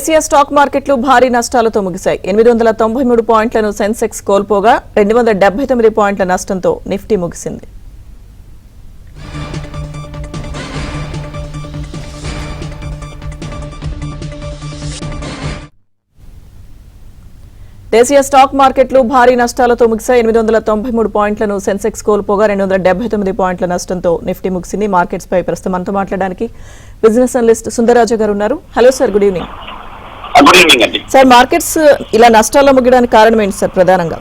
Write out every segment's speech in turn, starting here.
దేశీయ స్టాక్ మార్కెట్లు భారీ నష్టాలతో ముగిశాయి. 893 పాయింట్లను సెన్సెక్స్ కోల్పోగా 279 పాయింట్ల నష్టంతో నిఫ్టీ ముగిసింది. దేశీయ స్టాక్ మార్కెట్లు భారీ నష్టాలతో ముగిశాయి. 893 పాయింట్లను సెన్సెక్స్ కోల్పోగా 279 పాయింట్ల నష్టంతో నిఫ్టీ ముగిసింది. మార్కెట్స్ పై ప్రస్తుతం మనతో మాట్లాడడానికి బిజినెస్ అనలిస్ట్ సుందరరాజు గారు ఉన్నారు. Hello sir, good evening. Good evening అండి. సార్, మార్కెట్స్ ఇలా నష్టాల్లో ముగియడానికి కారణం ఏంటి సార్ ప్రధానంగా?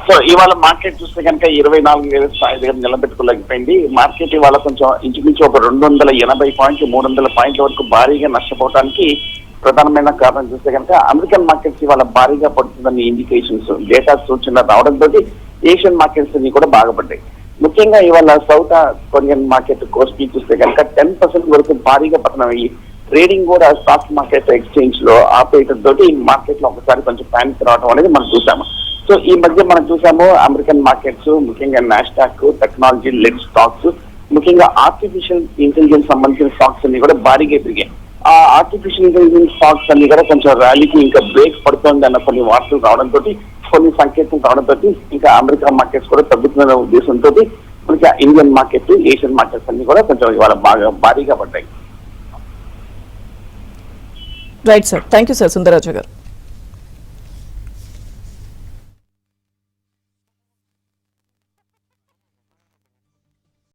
సో ఇవాళ మార్కెట్ చూస్తే కనుక 24,000 స్థాయి దగ్గర నిలబెట్టుకోలేకపోయింది. మార్కెట్ ఇవాళ కొంచెం ఇంచుమించు ఒక 280 పాయింట్లు 300 పాయింట్ల వరకు భారీగా నష్టపోవడానికి ప్రధానమైన కారణం చూస్తే కనుక అమెరికన్ మార్కెట్స్ ఇవాళ భారీగా పడుతుందని ఇండికేషన్స్ డేటా సూచన రావడంతో ఏషియన్ మార్కెట్స్ అన్ని కూడా బాగుపడ్డాయి. ముఖ్యంగా ఇవాళ సౌత్ కొరియన్ మార్కెట్ కోర్స్కి చూస్తే కనుక 10% వరకు భారీగా పతనమయ్యి ట్రేడింగ్ కూడా స్టాక్ మార్కెట్ ఎక్స్చేంజ్ లో ఆపేయడం తోటి మార్కెట్ లో ఒకసారి కొంచెం ప్యానిక్ రావడం అనేది మనం చూసాము. సో ఈ మధ్య మనం చూసాము అమెరికన్ మార్కెట్స్ ముఖ్యంగా నాస్డాక్, టెక్నాలజీ లెడ్ స్టాక్స్, ముఖ్యంగా ఆర్టిఫిషియల్ ఇంటెలిజెన్స్ సంబంధించిన స్టాక్స్ అన్ని కూడా భారీగా పెరిగాయి. ఆ ఆర్టిఫిషియల్ ఇంటెలిజెన్స్ స్టాక్స్ అన్ని కూడా కొంచెం ర్యాలీకి ఇంకా బ్రేక్ పడుతుంది అన్న కొన్ని వార్తలు రావడంతో, కొన్ని సంకేతాలు రావడంతో ఇంకా అమెరికా మార్కెట్స్ కూడా తగ్గుతున్న ఉద్దేశంతో మనకి ఇండియన్ మార్కెట్, ఏషియన్ మార్కెట్స్ అన్ని కూడా కొంచెం ఇవాళ బాగా భారీగా పడ్డాయి. Right sir, thank you sir Sundara Raju గారు.